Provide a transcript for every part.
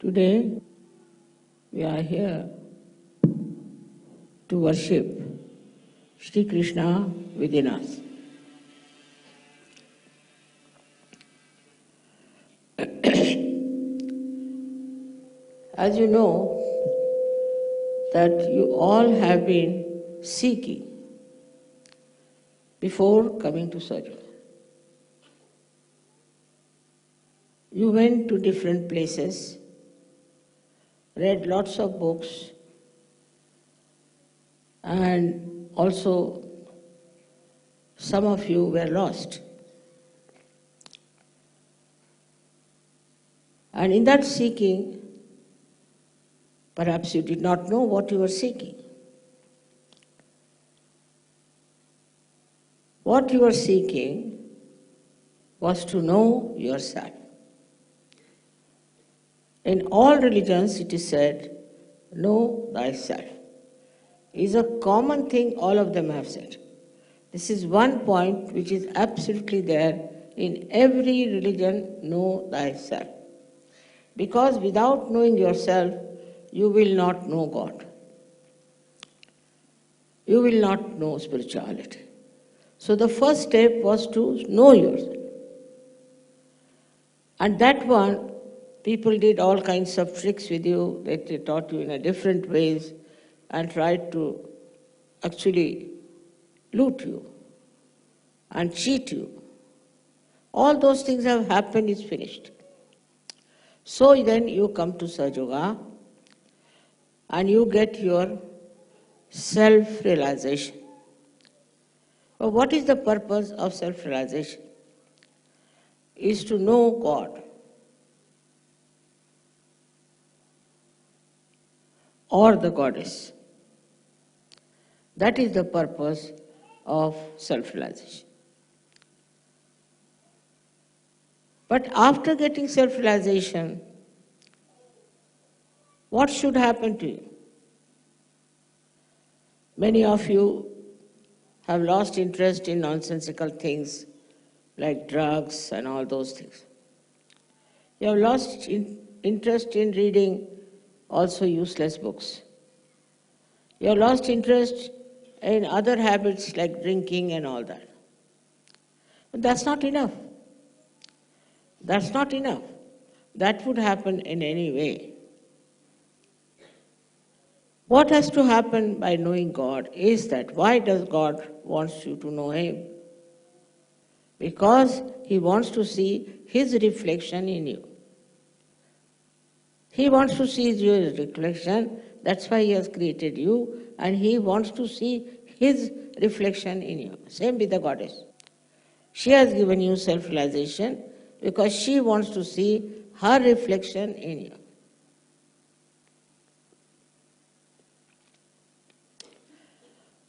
Today, we are here to worship Sri Krishna within us. As you know, that you all have been seeking before coming to Sahaja. You went to different places, read lots of books, and also some of you were lost. And in that seeking, perhaps you did not know what you were seeking. What you were seeking was to know yourself. In all religions it is said, know thyself. It is a common thing all of them have said. This is one point which is absolutely there in every religion, know thyself. Because without knowing yourself, you will not know God. You will not know spirituality. So the first step was to know yourself. And that one, people did all kinds of tricks with you, that they taught you in a different ways and tried to actually loot you and cheat you. All those things have happened, it's finished. So then you come to Sahaja Yoga and you get your self-realization. But what is the purpose of self-realization? Is to know God or the goddess. That is the purpose of self-realization. But after getting self-realization, what should happen to you? Many of you have lost interest in nonsensical things like drugs and all those things. You have lost interest in reading also useless books. You have lost interest in other habits like drinking and all that. But that's not enough. That's not enough. That would happen in any way. What has to happen by knowing God is that why does God want you to know Him? Because He wants to see His reflection in you. He wants to see your reflection, that's why He has created you, and He wants to see His reflection in you. Same with the goddess. She has given you self-realization because she wants to see her reflection in you.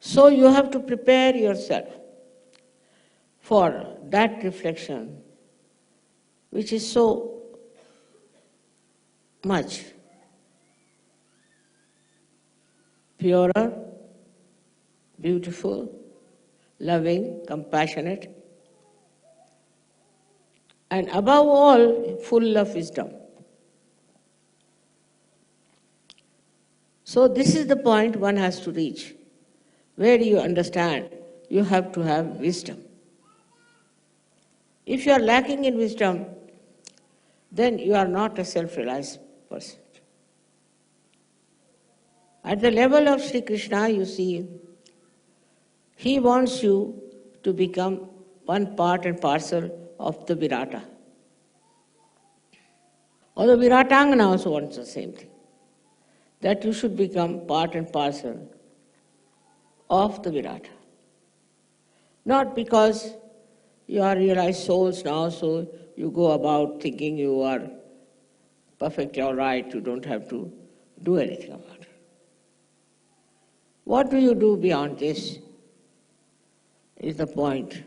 So you have to prepare yourself for that reflection, which is so much purer, beautiful, loving, compassionate, and above all, full of wisdom. So this is the point one has to reach. Where you understand, you have to have wisdom. If you are lacking in wisdom, then you are not a self-realized person. At the level of Sri Krishna, you see, He wants you to become one part and parcel of the Virata. Or the Viratangana also wants the same thing, that you should become part and parcel of the Virata. Not because you are realized souls now, so you go about thinking you are perfectly all right, you don't have to do anything about it. What do you do beyond this is the point.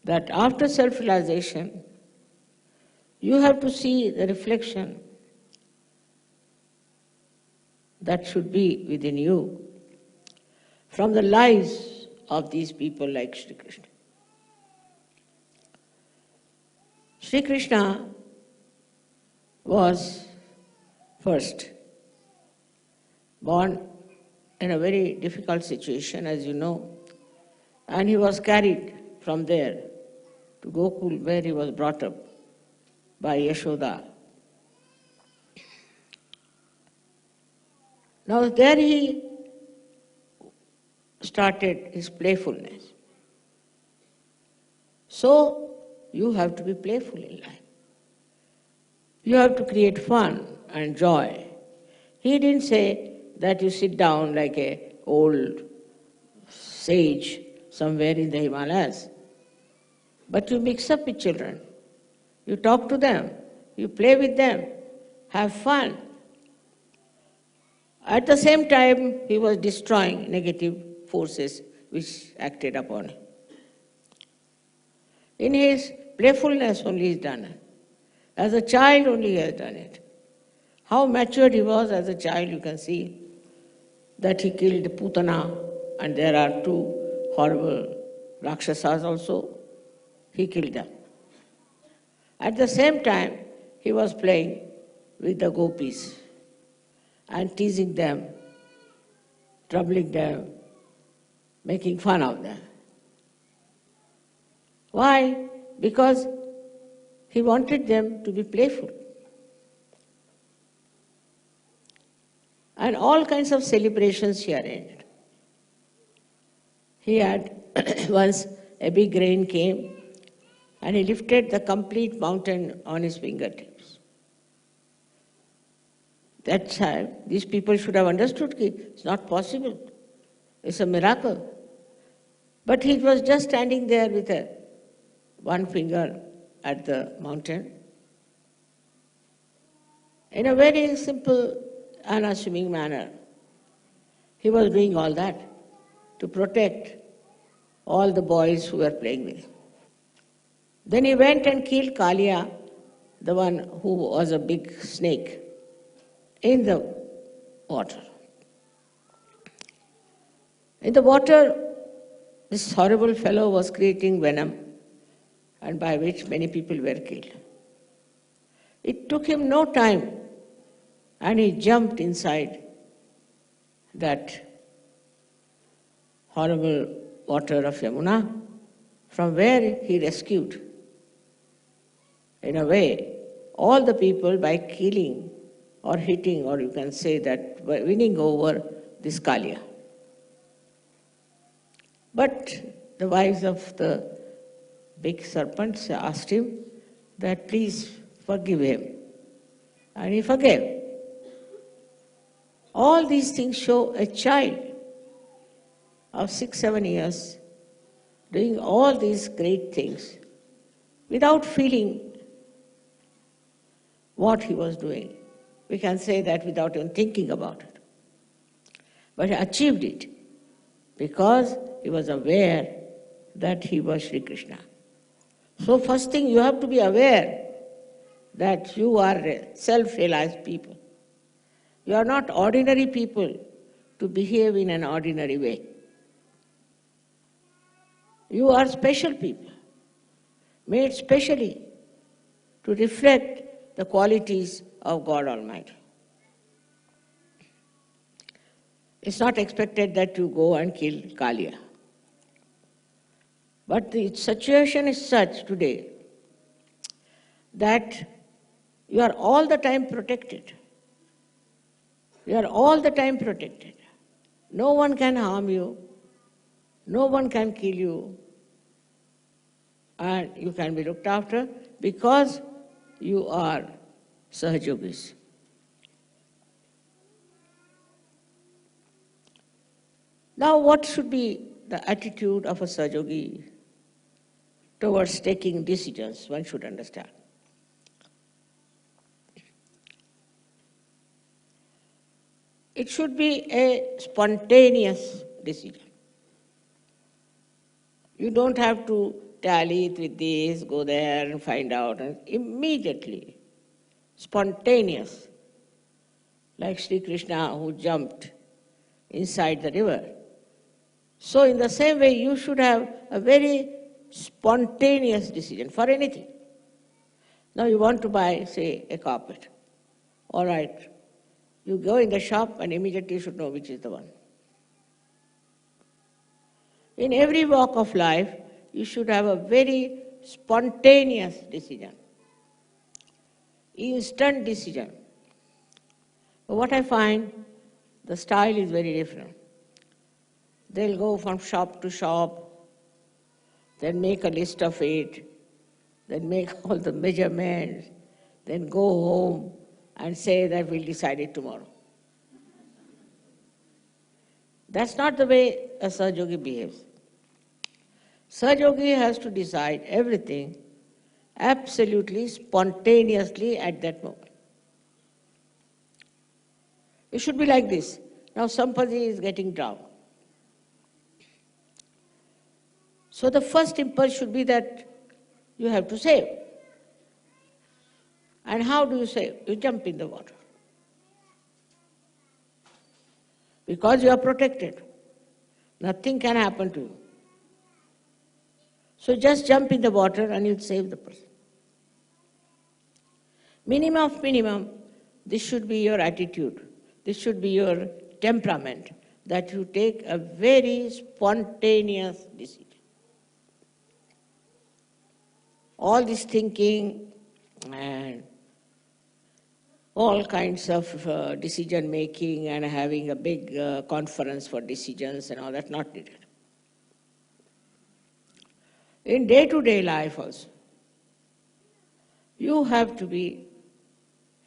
That after self-realization, you have to see the reflection that should be within you from the lives of these people like Sri Krishna. Sri Krishna was first born in a very difficult situation, as you know, and he was carried from there to Gokul, where he was brought up by Yashoda. Now there he started his playfulness. So you have to be playful in life. You have to create fun and joy. He didn't say that you sit down like an old sage somewhere in the Himalayas, but you mix up with children. You talk to them, you play with them, have fun. At the same time, he was destroying negative forces which acted upon him. In his playfulness only he has done it. As a child only he has done it. How matured he was as a child, you can see that he killed Putana, and there are two horrible Rakshasas also. He killed them. At the same time, he was playing with the gopis and teasing them, troubling them, making fun of them. Why? Because he wanted them to be playful. And all kinds of celebrations he arranged. He had once a big rain came and he lifted the complete mountain on his fingertips. That time, these people should have understood that it's not possible. It's a miracle. But he was just standing there with one finger at the mountain. In a very simple, unassuming manner, he was doing all that to protect all the boys who were playing with him. Then he went and killed Kalia, the one who was a big snake, in the water. In the water, this horrible fellow was creating venom, and by which many people were killed. It took him no time, and he jumped inside that horrible water of Yamuna, from where he rescued, in a way, all the people by killing or hitting, or you can say that by winning over this Kalia. But the wives of the big serpents asked him that please forgive him. And he forgave. All these things show a child of 6-7 years doing all these great things without feeling what he was doing. We can say that without even thinking about it. But he achieved it because he was aware that he was Sri Krishna. So first thing, you have to be aware that you are self-realized people. You are not ordinary people to behave in an ordinary way. You are special people, made specially to reflect the qualities of God Almighty. It's not expected that you go and kill Kalia. But the situation is such today that you are all the time protected. You are all the time protected. No one can harm you. No one can kill you. And you can be looked after because you are Sahajogis. Now, what should be the attitude of a Sahajogi towards taking decisions? One should understand. It should be a spontaneous decision. You don't have to tally it with this, go there and find out. And immediately, spontaneous, like Sri Krishna who jumped inside the river. So in the same way, you should have a very spontaneous decision for anything. Now you want to buy, say, a carpet. All right. You go in the shop and immediately you should know which is the one. In every walk of life, you should have a very spontaneous decision, instant decision. But what I find, the style is very different. They'll go from shop to shop, then make a list of it, then make all the measurements, then go home and say that we'll decide it tomorrow. That's not the way a Sahaja Yogi behaves. Sahaja Yogi has to decide everything absolutely spontaneously at that moment. It should be like this. Now somebody is getting drowned. So the first impulse should be that you have to save. And how do you save? You jump in the water. Because you are protected. Nothing can happen to you. So just jump in the water and you'll save the person. Minimum of minimum, this should be your attitude. This should be your temperament, that you take a very spontaneous decision. All this thinking and all kinds of decision making and having a big conference for decisions and all that, not needed. In day-to-day life also, you have to be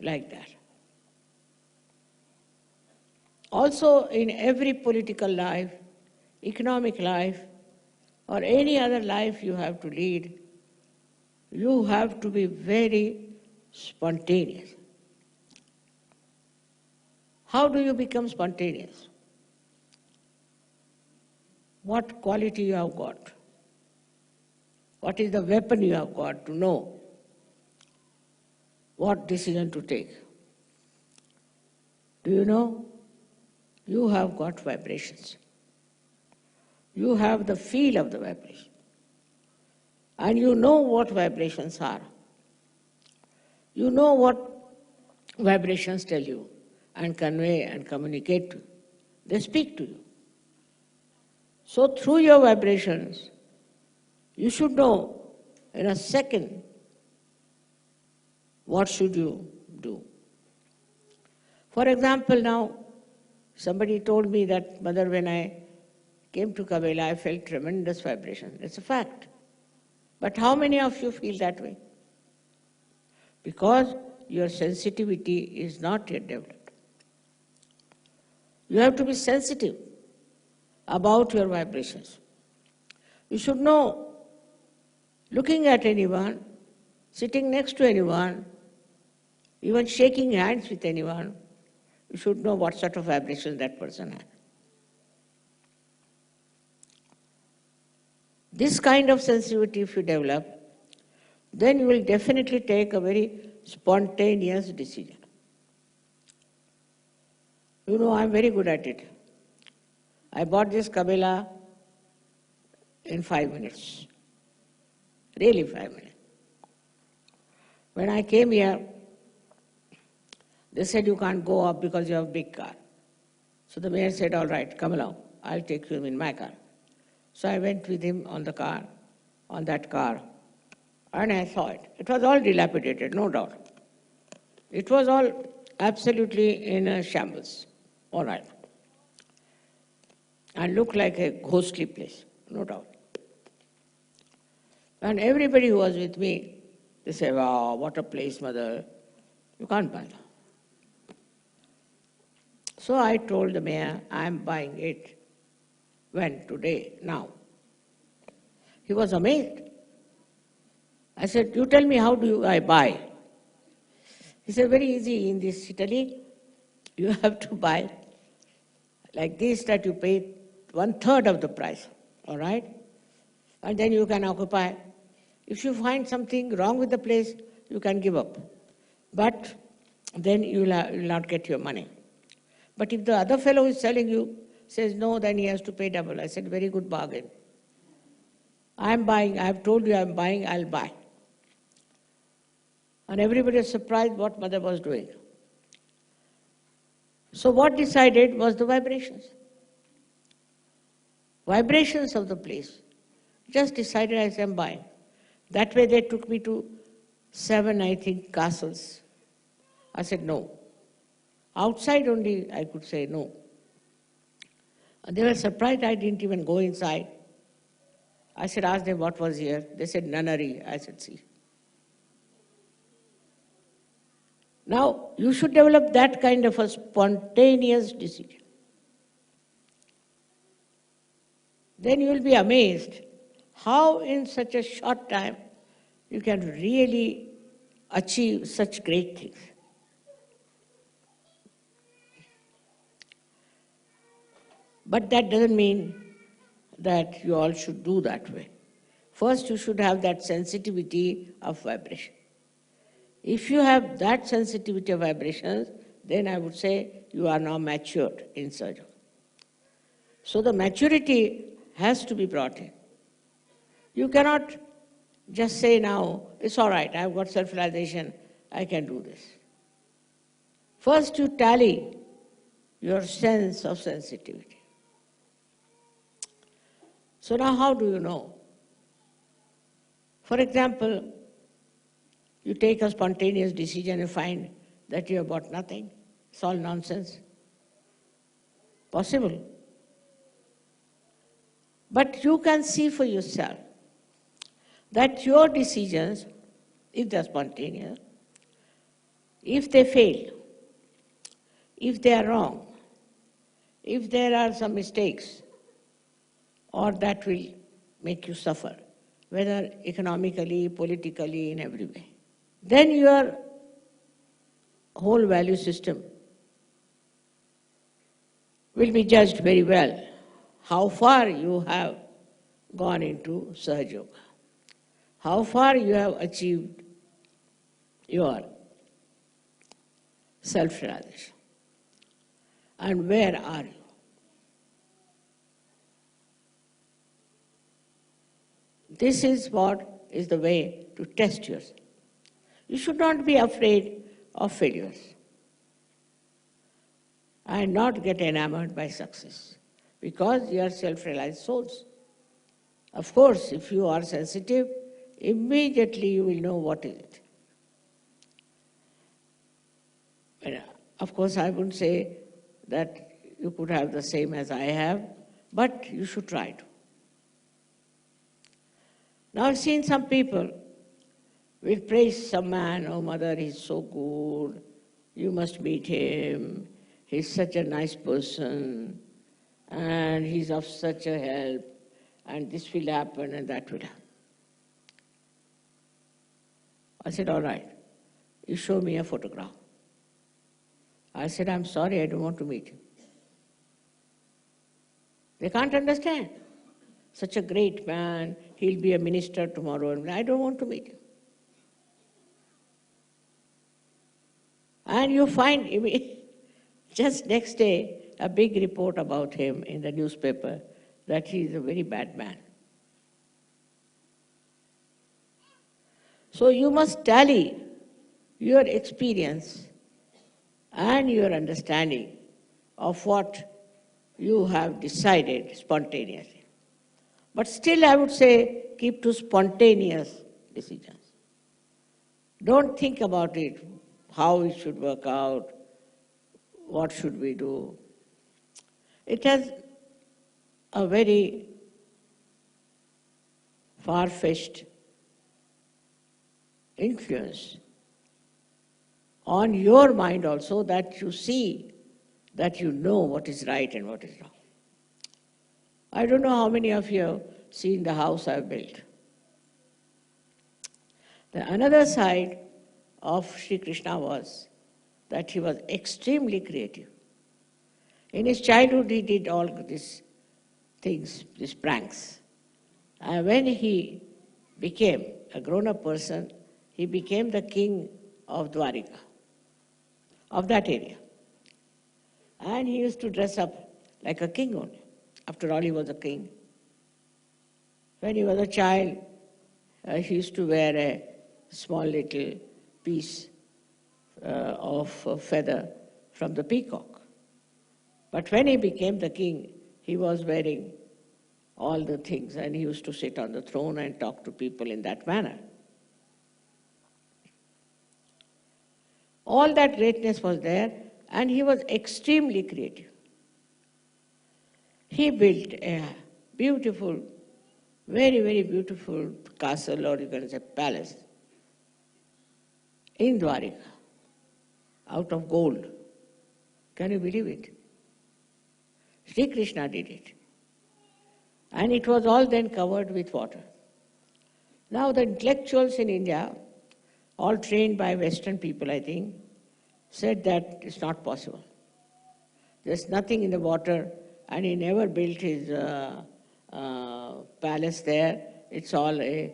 like that. Also in every political life, economic life, or any other life you have to lead, you have to be very spontaneous. How do you become spontaneous? What quality you have got? What is the weapon you have got to know what decision to take? Do you know? You have got vibrations. You have the feel of the vibration. And you know what vibrations are. You know what vibrations tell you and convey and communicate to you. They speak to you. So through your vibrations, you should know in a second what should you do. For example, now, somebody told me that, Mother, when I came to Kabela, I felt tremendous vibration. It's a fact. But how many of you feel that way? Because your sensitivity is not yet developed. You have to be sensitive about your vibrations. You should know, looking at anyone, sitting next to anyone, even shaking hands with anyone, you should know what sort of vibration that person has. This kind of sensitivity if you develop, then you will definitely take a very spontaneous decision. You know, I'm very good at it. I bought this Kabela in 5 minutes. Really 5 minutes. When I came here, they said you can't go up because you have a big car. So the mayor said, all right, come along. I'll take you in my car. So I went with him on the car, on that car, and I saw it. It was all dilapidated, no doubt. It was all absolutely in a shambles, all right. And looked like a ghostly place, no doubt. And everybody who was with me, they said, wow, what a place, Mother. You can't buy that. So I told the mayor, I'm buying it. When? Today, now. He was amazed. I said, you tell me, how do I buy? He said, very easy. In this Italy, you have to buy like this, that you pay 1/3 of the price, all right? And then you can occupy. If you find something wrong with the place, you can give up. But then you will not get your money. But if the other fellow who is selling you says no, then he has to pay double. I said, very good bargain. I'm buying, I've told you I'm buying, I'll buy. And everybody was surprised what Mother was doing. So what decided was the vibrations. Vibrations of the place. Just decided I am buying. That way they took me to 7, I think, castles. I said no. Outside only I could say no. And they were surprised I didn't even go inside. I said, ask them what was here. They said nunnery. I said, see. Now, you should develop that kind of a spontaneous decision. Then you will be amazed how in such a short time you can really achieve such great things. But that doesn't mean that you all should do that way. First, you should have that sensitivity of vibration. If you have that sensitivity of vibrations, then I would say you are now matured in surgery. So the maturity has to be brought in. You cannot just say now, it's all right, I've got self-realization, I can do this. First you tally your sense of sensitivity. So now how do you know? For example, you take a spontaneous decision and find that you have bought nothing. It's all nonsense. Possible. But you can see for yourself that your decisions, if they're spontaneous, if they fail, if they are wrong, if there are some mistakes, or that will make you suffer, whether economically, politically, in every way, then your whole value system will be judged very well, how far you have gone into Sahaja Yoga, how far you have achieved your self-realization, and where are you? This is what is the way to test yourself. You should not be afraid of failures and not get enamored by success because you are self-realized souls. Of course, if you are sensitive, immediately you will know what is it. But of course, I wouldn't say that you could have the same as I have, but you should try to. Now I've seen some people will praise some man, oh mother, he's so good, you must meet him, he's such a nice person, and he's of such a help, and this will happen and that will happen. I said, all right, you show me a photograph. I said, I'm sorry, I don't want to meet him. They can't understand. Such a great man, he'll be a minister tomorrow, and I don't want to meet him. And you find just next day a big report about him in the newspaper that he is a very bad man. So you must tally your experience and your understanding of what you have decided spontaneously. But still I would say keep to spontaneous decisions. Don't think about it, how it should work out, what should we do. It has a very far-fetched influence on your mind also, that you see, that you know what is right and what is wrong. I don't know how many of you have seen the house I've built. The another side of Sri Krishna was that he was extremely creative. In his childhood he did all these things, these pranks. And when he became a grown-up person, he became the king of Dwarika, of that area. And he used to dress up like a king only. After all, he was a king. When he was a child, he used to wear a small little piece of feather from the peacock. But when he became the king, he was wearing all the things, and he used to sit on the throne and talk to people in that manner. All that greatness was there, and he was extremely creative. He built a beautiful, very, very beautiful castle, or you can say palace, in Dwarika, out of gold. Can you believe it? Sri Krishna did it. And it was all then covered with water. Now the intellectuals in India, all trained by Western people, I think, said that it's not possible. There's nothing in the water, and he never built his palace there. It's all a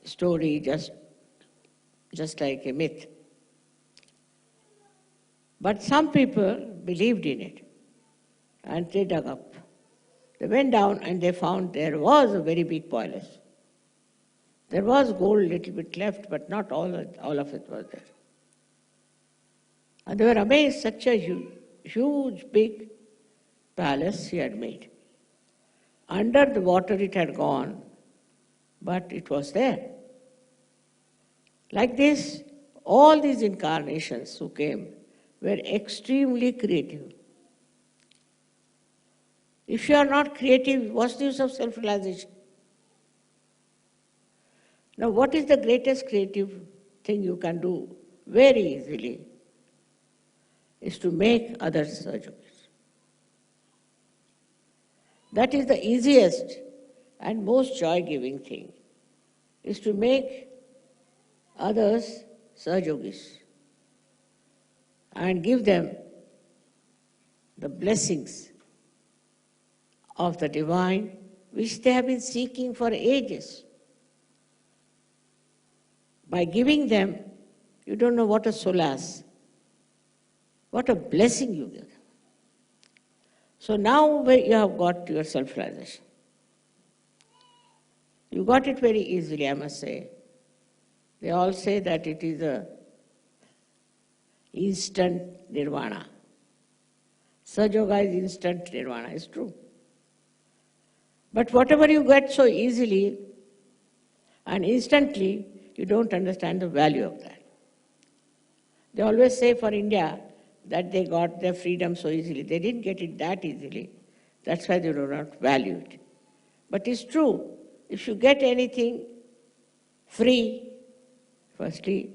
story, just like a myth. But some people believed in it, and they dug up. They went down and they found there was a very big palace. There was gold a little bit left, but not all of it was there. And they were amazed, such a huge, big palace he had made. Under the water it had gone, but it was there. Like this, all these incarnations who came were extremely creative. If you are not creative, what's the use of self-realization? Now, what is the greatest creative thing you can do very easily is to make others Sahajogis. That is the easiest and most joy-giving thing, is to make others Sahajogis and give them the blessings of the divine which they have been seeking for ages. By giving them, you don't know what a solace, what a blessing you give them. So now you have got your self-realization. You got it very easily, I must say. They all say that it is a instant nirvana. Sahaja is instant nirvana, it's true. But whatever you get so easily and instantly, you don't understand the value of that. They always say for India that they got their freedom so easily. They didn't get it that easily. That's why they do not value it. But it's true. If you get anything free, firstly,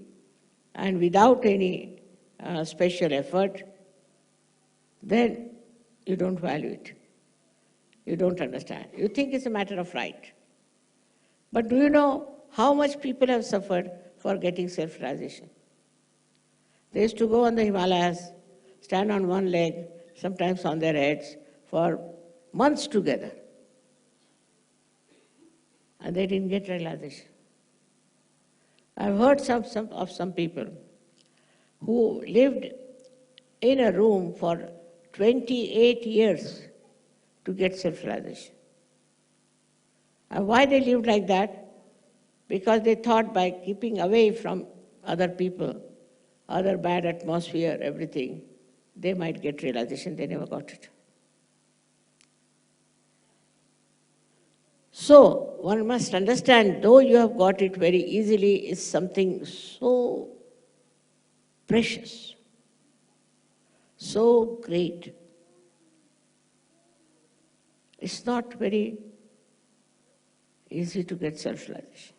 and without any special effort, then you don't value it. You don't understand. You think it's a matter of right. But do you know how much people have suffered for getting self-realization? They used to go on the Himalayas, stand on one leg, sometimes on their heads, for months together. And they didn't get realization. I've heard of some people who lived in a room for 28 years to get self-realization. And why they lived like that? Because they thought by keeping away from other people, other bad atmosphere, everything, they might get realization. They never got it. So, one must understand, though you have got it very easily, it's something so precious, so great. It's not very easy to get self-realization.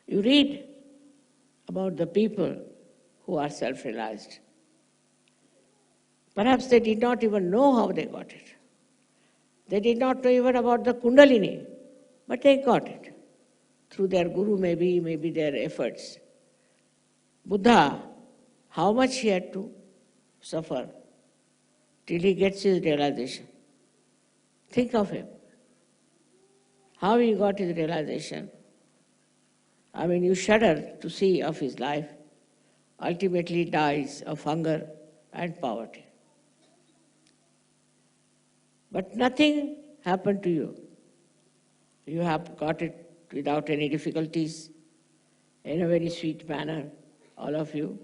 You read about the people who are self-realized. Perhaps they did not even know how they got it. They did not know even about the Kundalini, but they got it. Through their guru, maybe their efforts. Buddha, how much he had to suffer till he gets his realization. Think of him. How he got his realization. I mean, you shudder to see of his life. Ultimately dies of hunger and poverty. But nothing happened to you. You have got it without any difficulties, in a very sweet manner, all of you.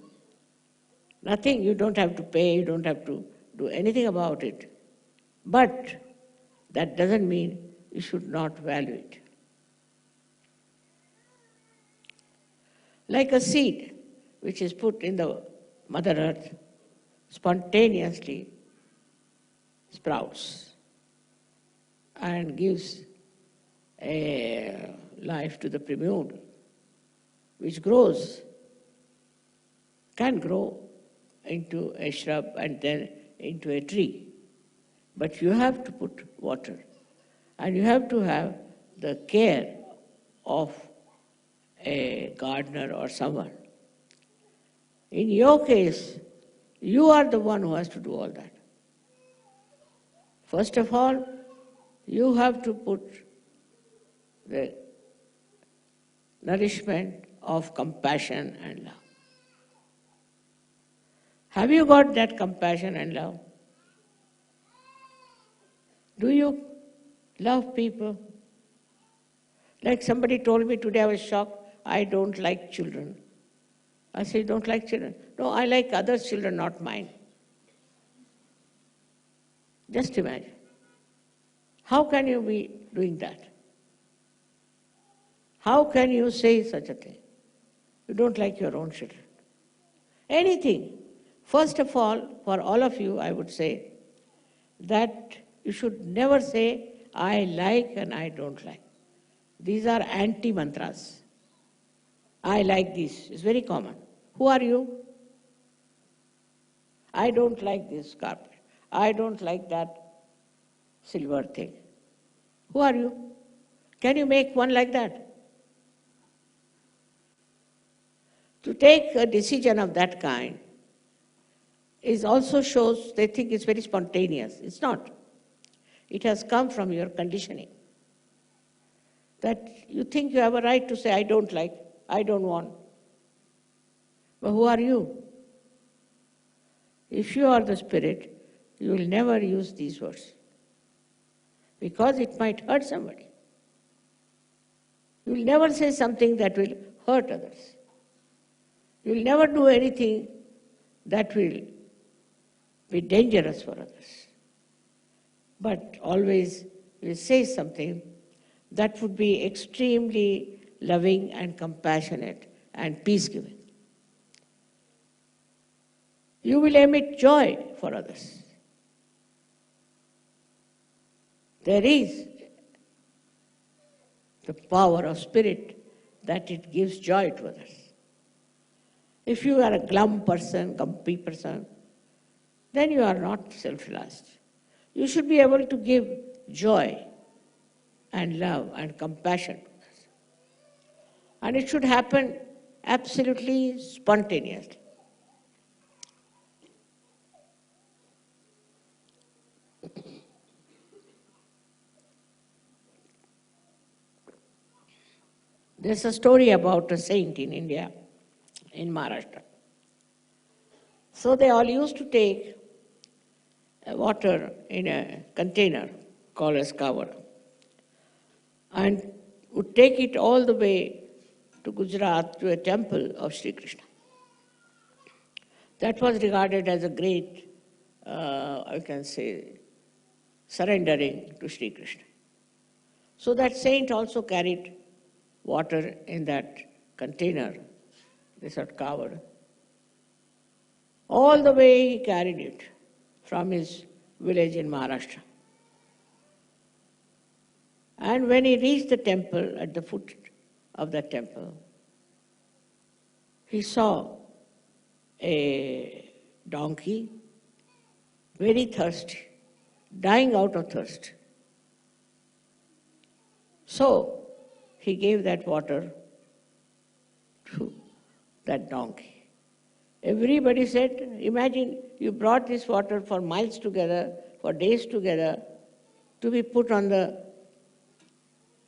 Nothing, you don't have to pay, you don't have to do anything about it. But that doesn't mean you should not value it. Like a seed which is put in the Mother Earth, spontaneously sprouts and gives a life to the primule, which grows, can grow into a shrub and then into a tree. But you have to put water, and you have to have the care of a gardener or someone. In your case, you are the one who has to do all that. First of all, you have to put the nourishment of compassion and love. Have you got that compassion and love? Do you love people? Like somebody told me today, I was shocked, I don't like children. I said, don't like children? No, I like others' children, not mine. Just imagine. How can you be doing that? How can you say such a thing? You don't like your own children. Anything. First of all, for all of you, I would say that you should never say, I like and I don't like. These are anti-mantras. I like this. It's very common. Who are you? I don't like this carpet. I don't like that silver thing. Who are you? Can you make one like that? To take a decision of that kind is also shows they think it's very spontaneous. It's not. It has come from your conditioning. That you think you have a right to say, I don't like, I don't want. But who are you? If you are the spirit, you will never use these words, because it might hurt somebody. You will never say something that will hurt others. You will never do anything that will be dangerous for others. But always you will say something that would be extremely loving and compassionate and peace-giving. You will emit joy for others. There is the power of spirit that it gives joy to others. If you are a glum person, grumpy person, then you are not self-realized. You should be able to give joy and love and compassion to others. And it should happen absolutely spontaneously. There's a story about a saint in India, in Maharashtra. So they all used to take water in a container called as kawar and would take it all the way to Gujarat to a temple of Sri Krishna. That was regarded as a great, I can say, surrendering to Sri Krishna. So that saint also carried water in that container, this kawar. All the way he carried it from his village in Maharashtra. And when he reached the temple, at the foot of the temple, he saw a donkey, very thirsty, dying out of thirst. So he gave that water to that donkey. Everybody said, imagine you brought this water for miles together, for days together, to be put on the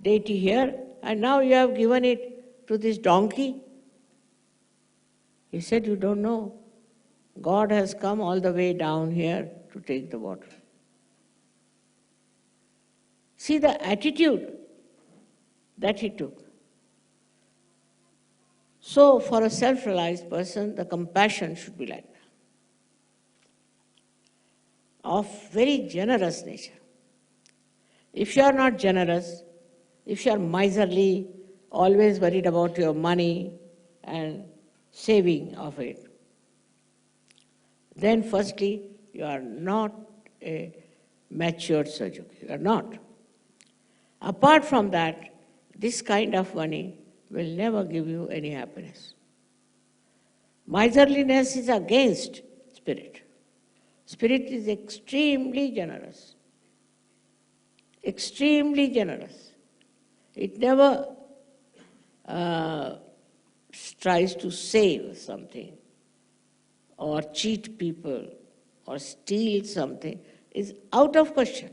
deity here, and now you have given it to this donkey. He said, you don't know. God has come all the way down here to take the water. See the attitude that he took. So for a self-realized person, the compassion should be like that. of very generous nature. If you are not generous, if you are miserly, always worried about your money and saving of it, then firstly, you are not a matured Sahaja-yogi. You are not. Apart from that, this kind of money will never give you any happiness. Miserliness is against spirit. Spirit is extremely generous. Extremely generous. It never tries to save something or cheat people or steal something. Is out of question.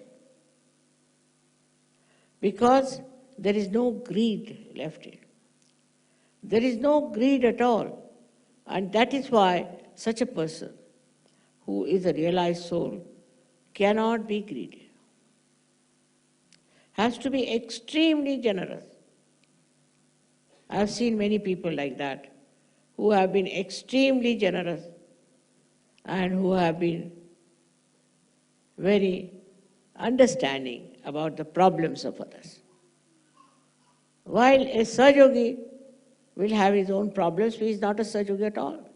Because there is no greed left in it. There is no greed at all. And that is why such a person who is a realized soul cannot be greedy. Has to be extremely generous. I have seen many people like that who have been extremely generous and who have been very understanding about the problems of others. While a Sahaja-yogi will have his own problems, he is not a Sahaja-yogi at all.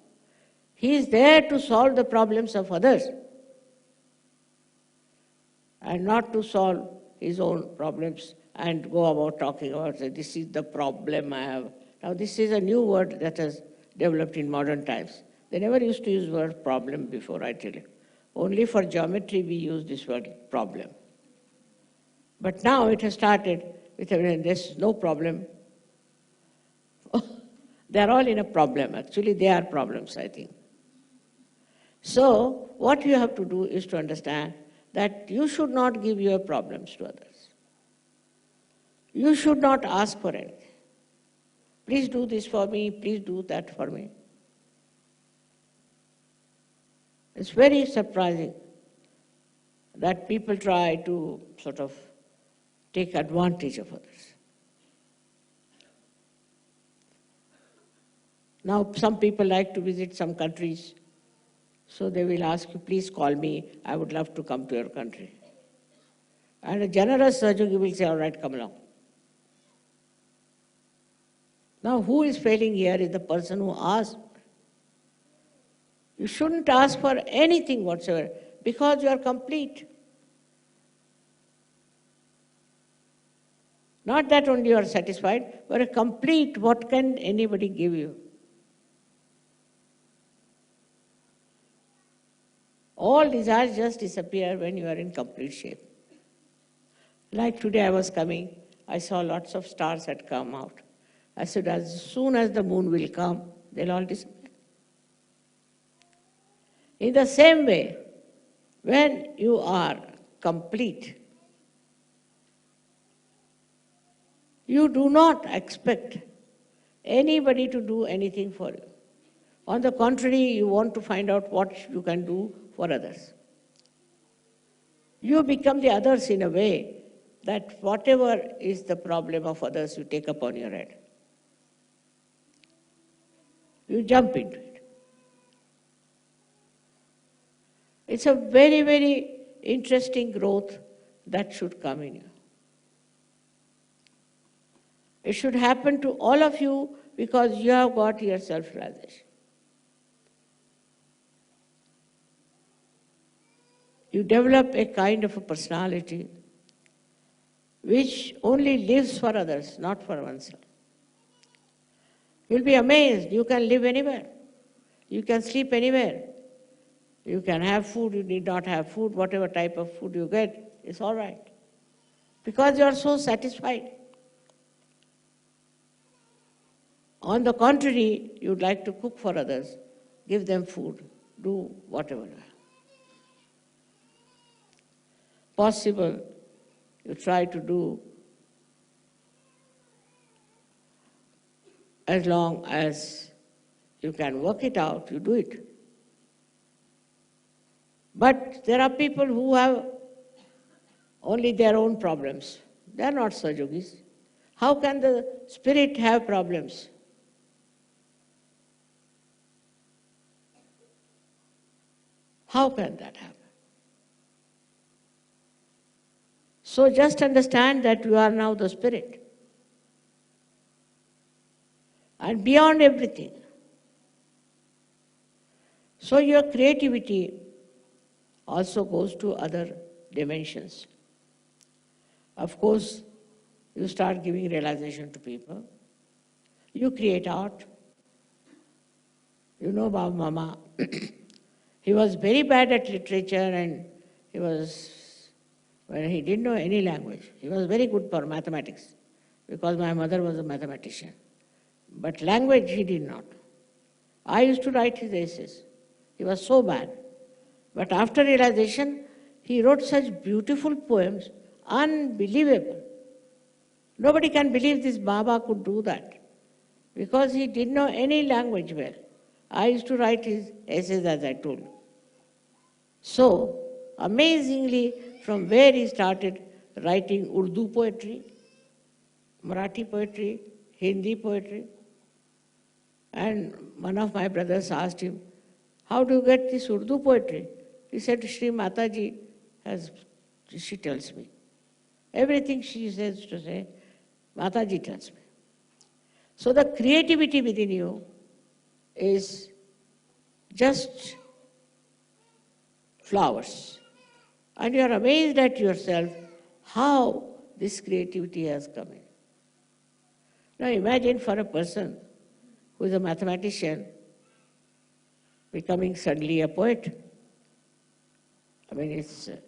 He is there to solve the problems of others and not to solve his own problems and go about talking about, this is the problem I have. Now this is a new word that has developed in modern times. They never used to use the word problem before, I tell you. Only for geometry we use this word problem. But now it has started with, there's no problem. They're all in a problem. Actually, they are problems, I think. So, what you have to do is to understand that you should not give your problems to others. You should not ask for anything. Please do this for me, please do that for me. It's very surprising that people try to sort of take advantage of others. Now, some people like to visit some countries, so they will ask you, please call me, I would love to come to your country. And a generous Sahaja-yogi will say, all right, come along. Now, who is failing here is the person who asked. You shouldn't ask for anything whatsoever because you are complete. Not that only you are satisfied, but a complete, what can anybody give you? All desires just disappear when you are in complete shape. Like today I was coming, I saw lots of stars had come out. I said, as soon as the moon will come, they'll all disappear. In the same way, when you are complete, you do not expect anybody to do anything for you. On the contrary, you want to find out what you can do for others. You become the others in a way that whatever is the problem of others, you take upon your head. You jump into it. It's a very, very interesting growth that should come in you. It should happen to all of you because you have got your self-realization. You develop a kind of a personality which only lives for others, not for oneself. You'll be amazed. You can live anywhere. You can sleep anywhere. You can have food, you need not have food. Whatever type of food you get, it's all right. Because you are so satisfied. On the contrary, you'd like to cook for others, give them food, do whatever. Possible, you try to do as long as you can work it out, you do it. But there are people who have only their own problems. They are not Sahaja-yogis. How can the spirit have problems? How can that happen? So just understand that you are now the spirit. And beyond everything. So your creativity also goes to other dimensions. Of course, you start giving realization to people. You create art. You know Baba Mama. He was very bad at literature and he didn't know any language. He was very good for mathematics because my mother was a mathematician. But language he did not. I used to write his essays. He was so bad. But after realization, he wrote such beautiful poems, unbelievable. Nobody can believe this Baba could do that because he didn't know any language well. I used to write his essays as I told you. So, amazingly, from where he started writing Urdu poetry, Marathi poetry, Hindi poetry, and one of my brothers asked him, how do you get this Urdu poetry? He said, Shri Mataji she tells me. Everything she says to say, Mataji tells me. So the creativity within you is just flowers. And you are amazed at yourself how this creativity has come in. Now imagine for a person who is a mathematician becoming suddenly a poet. I mean, it's an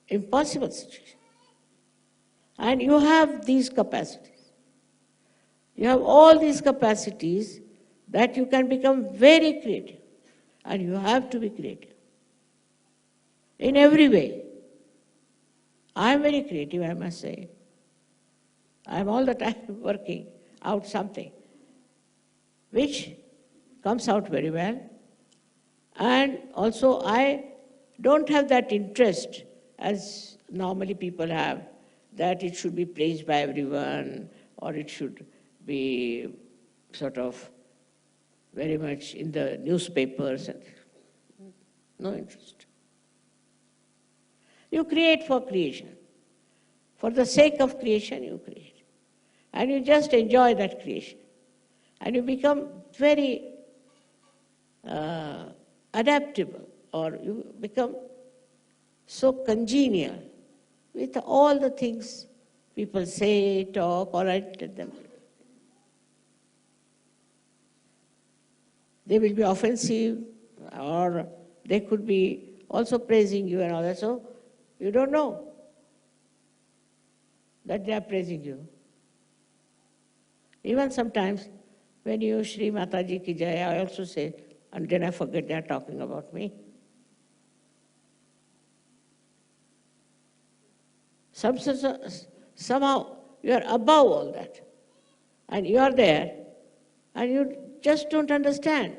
impossible situation. And you have these capacities. You have all these capacities that you can become very creative. And you have to be creative. In every way. I am very creative, I must say. I am all the time working out something which comes out very well. And also I don't have that interest as normally people have, that it should be praised by everyone or it should be sort of very much in the newspapers. And no interest. You create for creation. For the sake of creation, you create. And you just enjoy that creation. And you become very adaptable, or you become so congenial with all the things people say, talk, or I tell them. They will be offensive, or they could be also praising you and all that. So you don't know that they are praising you. Even sometimes when you Shri Mataji Ki Jai, I also say, and then I forget they are talking about me. Somehow you are above all that. And you are there, and you just don't understand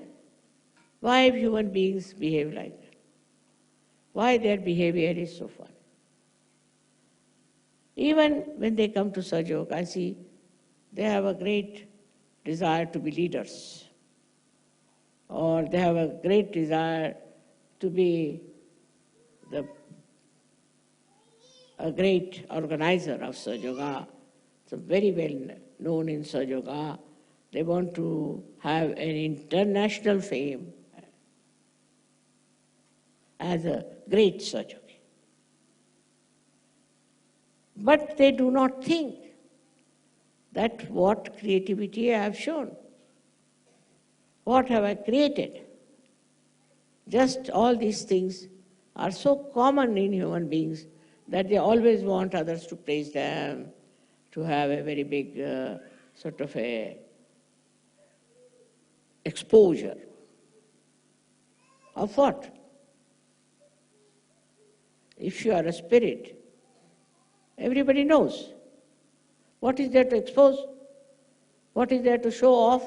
why human beings behave like that. Why their behavior is so fun. Even when they come to Sajog, I see they have a great desire to be leaders, or they have a great desire to be a great organizer of Sajoga. So very well known in Sajoga. They want to have an international fame as a great Sajogi. But they do not think that what creativity I have shown. What have I created? Just all these things are so common in human beings that they always want others to praise them, to have a very big sort of a exposure. Of what? If you are a spirit, everybody knows. What is there to expose? What is there to show off?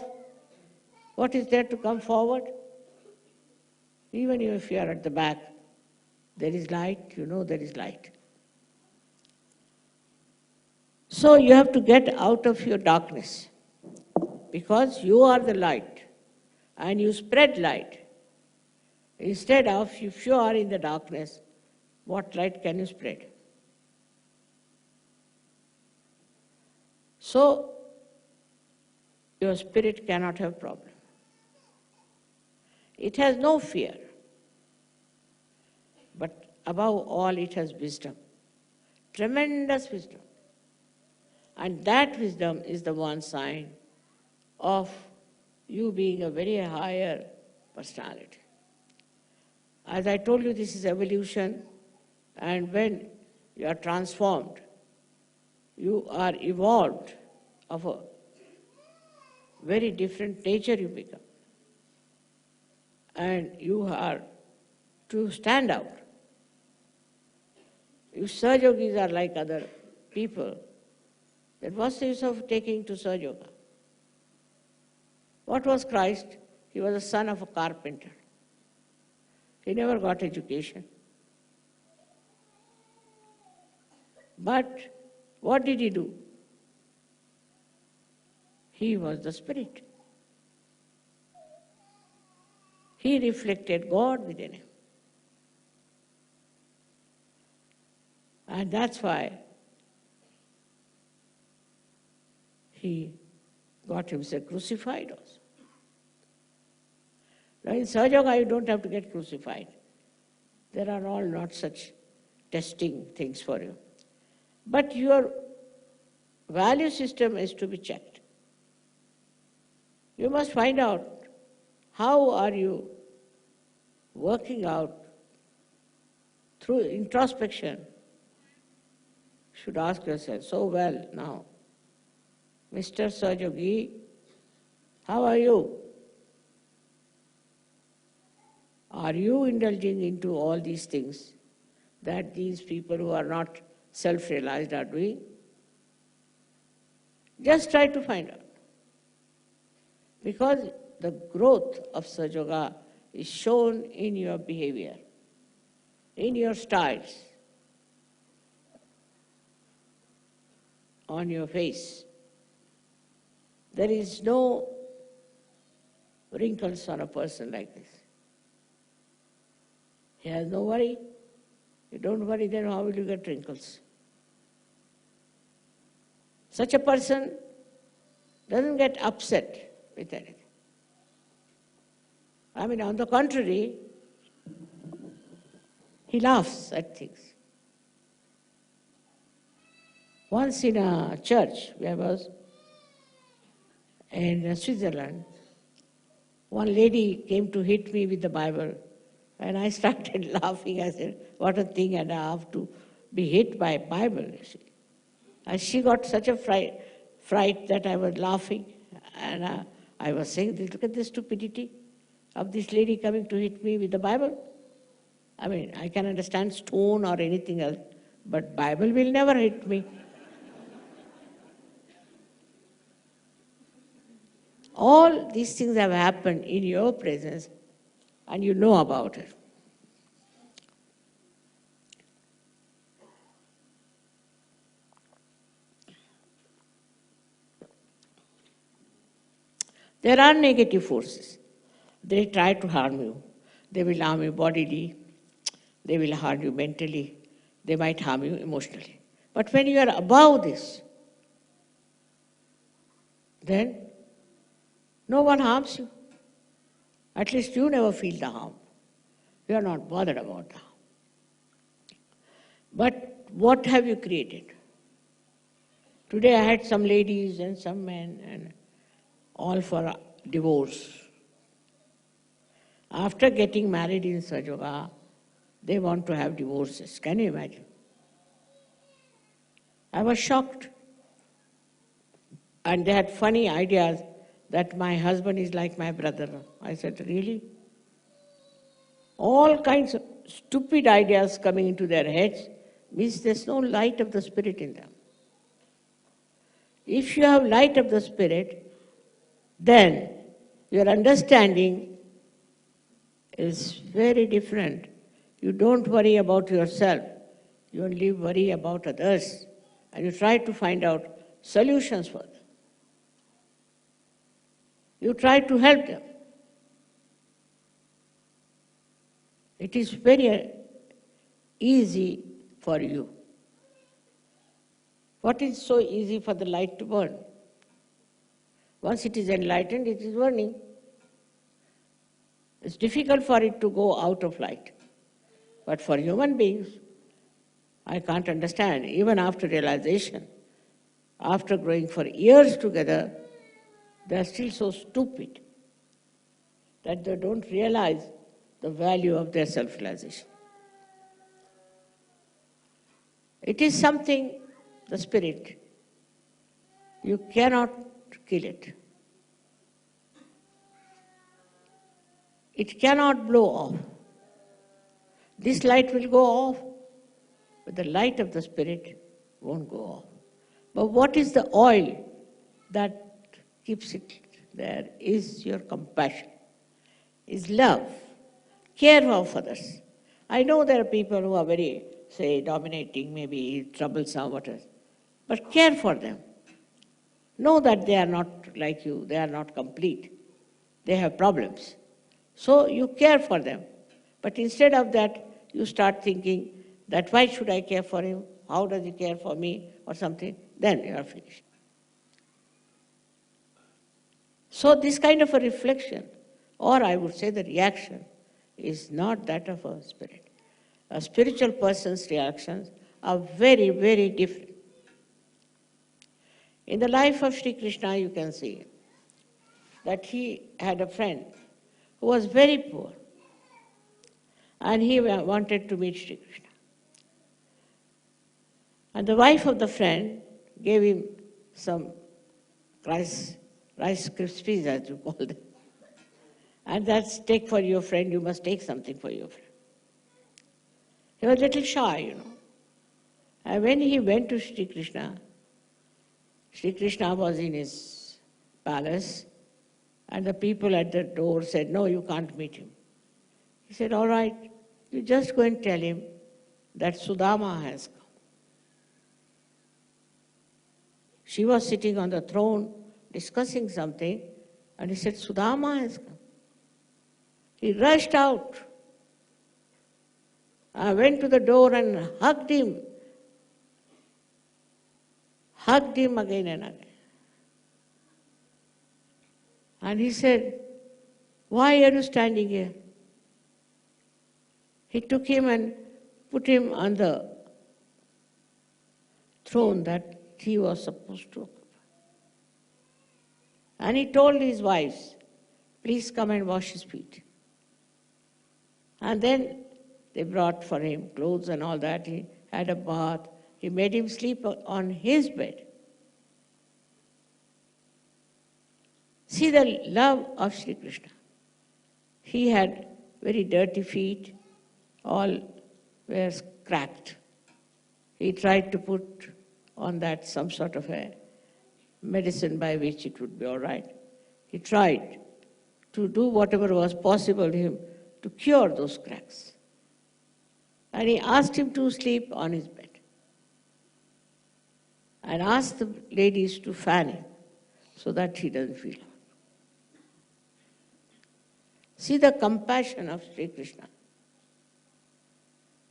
What is there to come forward? Even if you are at the back, there is light, you know there is light. So you have to get out of your darkness, because you are the light and you spread light. Instead of, if you are in the darkness, what light can you spread? So, your spirit cannot have problem. It has no fear. But above all, it has wisdom. Tremendous wisdom. And that wisdom is the one sign of you being a very higher personality. As I told you, this is evolution, and when you are transformed, you are evolved of a very different nature you become. And you are to stand out. If Sahaja Yogis are like other people, then what's the use of taking to Sahaja Yoga? What was Christ? He was the son of a carpenter. He never got education. But what did he do? He was the Spirit. He reflected God within him. And that's why he got himself crucified also. Now in Sahaja Yoga, you don't have to get crucified. There are all not such testing things for you. But your value system is to be checked. You must find out how are you working out through introspection. You should ask yourself, so well now, Mr. Sahaja Yogi, how are you? Are you indulging into all these things that these people who are not self-realized are doing? Just try to find out. Because the growth of Sahaja Yoga is shown in your behavior, in your styles, on your face. There is no wrinkles on a person like this. He has no worry. You don't worry, then how will you get wrinkles? Such a person doesn't get upset with anything. I mean, on the contrary, he laughs at things. Once in a church where I was in Switzerland, one lady came to hit me with the Bible, and I started laughing. I said, what a thing, and I have to be hit by a Bible, you see. And she got such a fright that I was laughing, and I was saying, look at the stupidity of this lady coming to hit me with the Bible. I mean, I can understand stone or anything else, but Bible will never hit me. All these things have happened in your presence, and you know about it. There are negative forces. They try to harm you. They will harm you bodily. They will harm you mentally. They might harm you emotionally. But when you are above this, then no one harms you. At least you never feel the harm. You are not bothered about the harm. But what have you created? Today I had some ladies and some men, and all for divorce. After getting married in Sahaja Yoga, they want to have divorces. Can you imagine? I was shocked. And they had funny ideas that my husband is like my brother. I said, really? All kinds of stupid ideas coming into their heads means there's no light of the Spirit in them. If you have light of the Spirit, then your understanding is very different. You don't worry about yourself. You only worry about others. And you try to find out solutions for them. You try to help them. It is very easy for you. What is so easy for the light to burn? Once it is enlightened, it is burning. It's difficult for it to go out of light. But for human beings, I can't understand, even after realization, after growing for years together, they are still so stupid that they don't realize the value of their self-realization. It is something, the spirit. You cannot kill it. It cannot blow off. This light will go off, but the light of the spirit won't go off. But what is the oil that keeps it there is your compassion, is love, care of others. I know there are people who are very, say, dominating, maybe troublesome, whatever, but care for them. Know that they are not like you, they are not complete. They have problems. So you care for them. But instead of that, you start thinking that why should I care for him? How does he care for me? Or something. Then you are finished. So this kind of a reflection, or I would say the reaction, is not that of a spirit. A spiritual person's reactions are very, very different. In the life of Sri Krishna, you can see that he had a friend who was very poor, and he wanted to meet Sri Krishna. And the wife of the friend gave him some rice krispies, as you call them. And that's, take for your friend, you must take something for your friend. He was a little shy, you know. And when he went to Sri Krishna was in his palace, and the people at the door said, no, you can't meet him. He said, all right, you just go and tell him that Sudama has come. She was sitting on the throne discussing something, and he said, Sudama has come. He rushed out. I went to the door and hugged him again and again. And he said, why are you standing here? He took him and put him on the throne that he was supposed to occupy. And he told his wives, please come and wash his feet. And then they brought for him clothes and all that. He had a bath. He made him sleep on his bed. See the love of Sri Krishna. He had very dirty feet, all were cracked. He tried to put on that some sort of a medicine by which it would be all right. He tried to do whatever was possible to him to cure those cracks. And he asked him to sleep on his bed. And asked the ladies to fan him so that he doesn't feel hot. See the compassion of Sri Krishna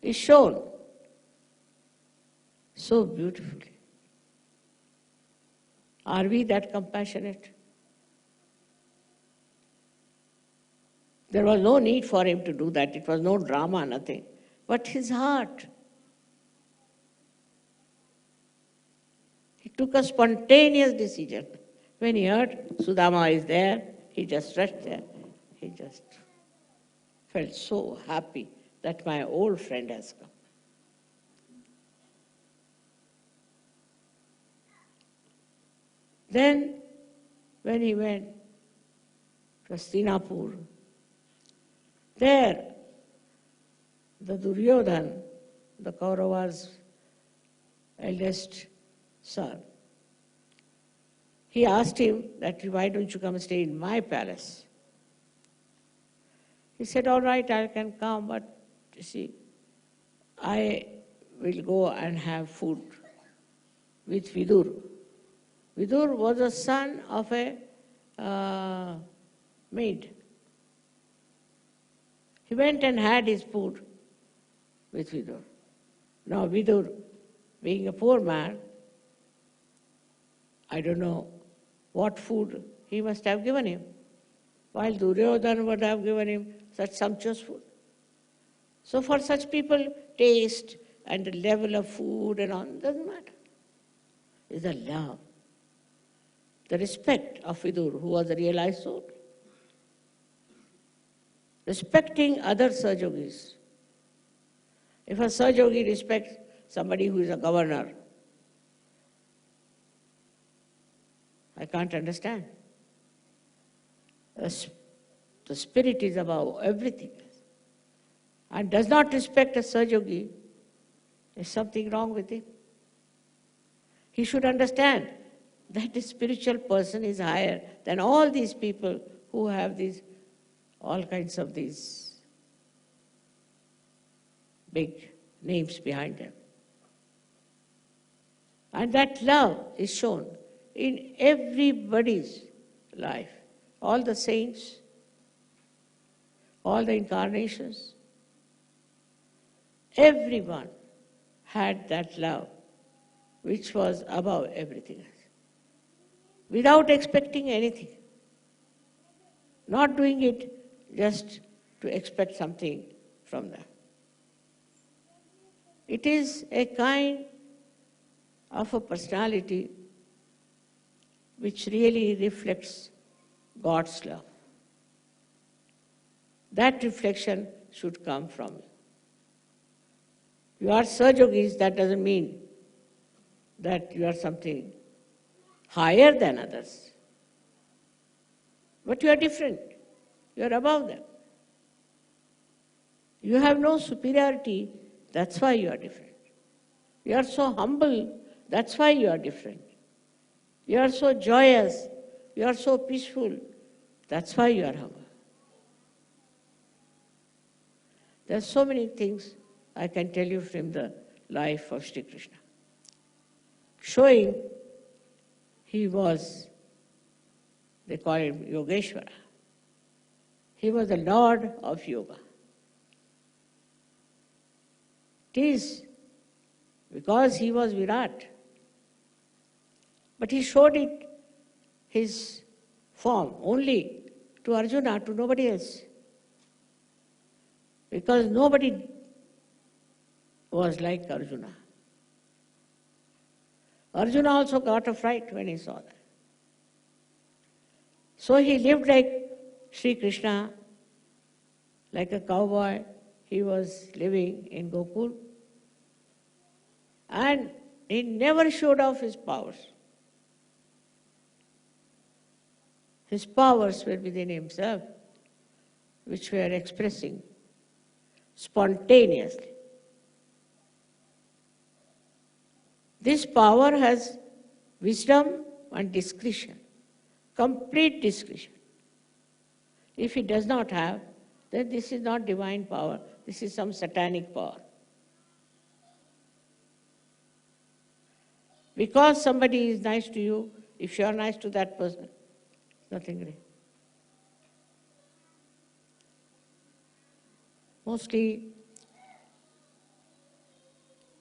is shown so beautifully. Are we that compassionate? There was no need for him to do that. It was no drama, nothing. But his heart. He took a spontaneous decision. When he heard Sudama is there, he just rushed there. He just felt so happy that my old friend has come. Then, when he went to Hastinapur, there, the Duryodhana, the Kaurava's eldest son, he asked him that, why don't you come and stay in my palace? He said, all right, I can come, but you see, I will go and have food with Vidur. Vidur was the son of a maid. He went and had his food with Vidur. Now Vidur, being a poor man, I don't know what food he must have given him, while Duryodhana would have given him such sumptuous food. So for such people, taste and the level of food and all doesn't matter. It's the love, the respect of Vidur, who was a realized soul. Respecting other Sahajogis. If a Sahajogi respects somebody who is a governor, I can't understand. The spirit is above everything else. And does not respect a Sahajogi, there's something wrong with him. He should understand that the spiritual person is higher than all these people who have these, all kinds of these big names behind them. And that love is shown in everybody's life. All the saints, all the incarnations, everyone had that love which was above everything else. Without expecting anything. Not doing it just to expect something from them. It is a kind of a personality which really reflects God's love. That reflection should come from you. You are Sahajogis, that doesn't mean that you are something higher than others. But you are different. You are above them. You have no superiority, that's why you are different. You are so humble, that's why you are different. You are so joyous, you are so peaceful, that's why you are humble. There are so many things I can tell you from the life of Sri Krishna, showing he was, they call him Yogeshwara. He was the Lord of Yoga. It is because he was Virat. But he showed it, his form, only to Arjuna, to nobody else. Because nobody was like Arjuna. Arjuna also got a fright when he saw that. So he lived like Sri Krishna, like a cowboy. He was living in Gokul. And he never showed off his powers. His powers were within himself, which were expressing spontaneously. This power has wisdom and discretion, complete discretion. If he does not have, then this is not divine power, this is some satanic power. Because somebody is nice to you, if you are nice to that person, nothing great. Mostly,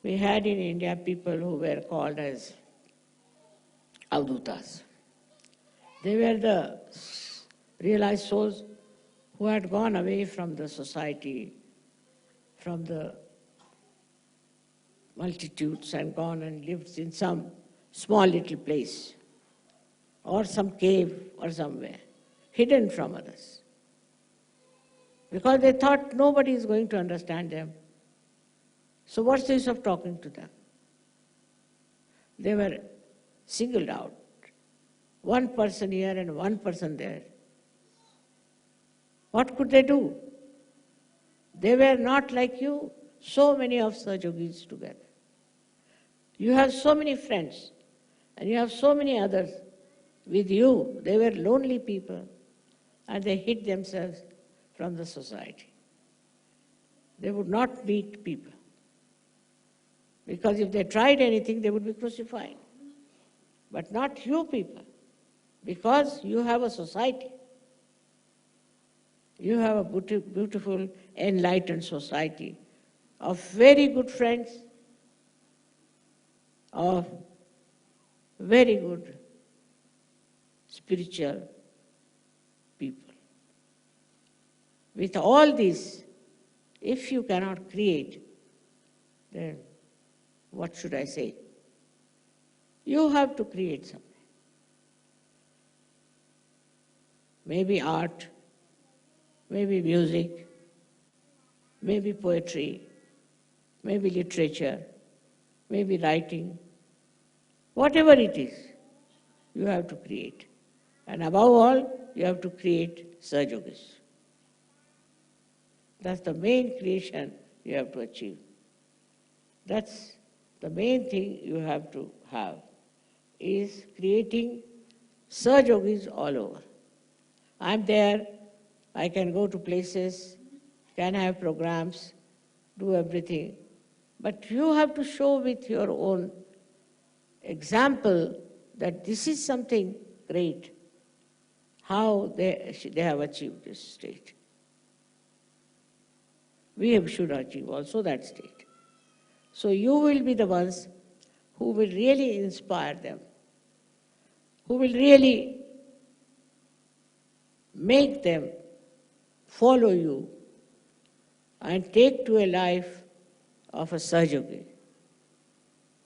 we had in India people who were called as avdutas. They were the realized souls who had gone away from the society, from the multitudes, and gone and lived in some small little place or some cave or somewhere, hidden from others. Because they thought nobody is going to understand them. So what's the use of talking to them? They were singled out. One person here and one person there. What could they do? They were not like you, so many of Sahajogis together. You have so many friends, and you have so many others with you. They were lonely people, and they hid themselves from the society. They would not meet people. Because if they tried anything, they would be crucified. But not you people, because you have a society. You have a beautiful, enlightened society of very good friends, of very good spiritual people. With all this, if you cannot create, then what should I say? You have to create something. Maybe art, maybe music, maybe poetry, maybe literature, maybe writing. Whatever it is, you have to create. And above all, you have to create Sahaja-yogis. That's the main creation you have to achieve. That's the main thing you have to have, is creating Sahaja-yogis all over. I'm there, I can go to places, can have programs, do everything. But you have to show with your own example that this is something great, how they have achieved this state. We should achieve also that state. So you will be the ones who will really inspire them, who will really make them follow you and take to a life of a Sahaja-yogi.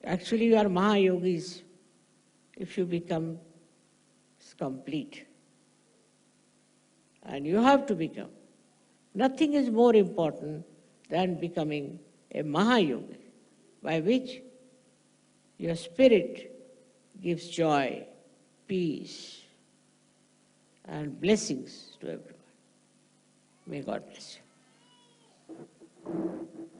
Actually, you are Mahayogis if you become complete. And you have to become. Nothing is more important than becoming a Mahayogi, by which your spirit gives joy, peace, and blessings to everyone. May God bless you.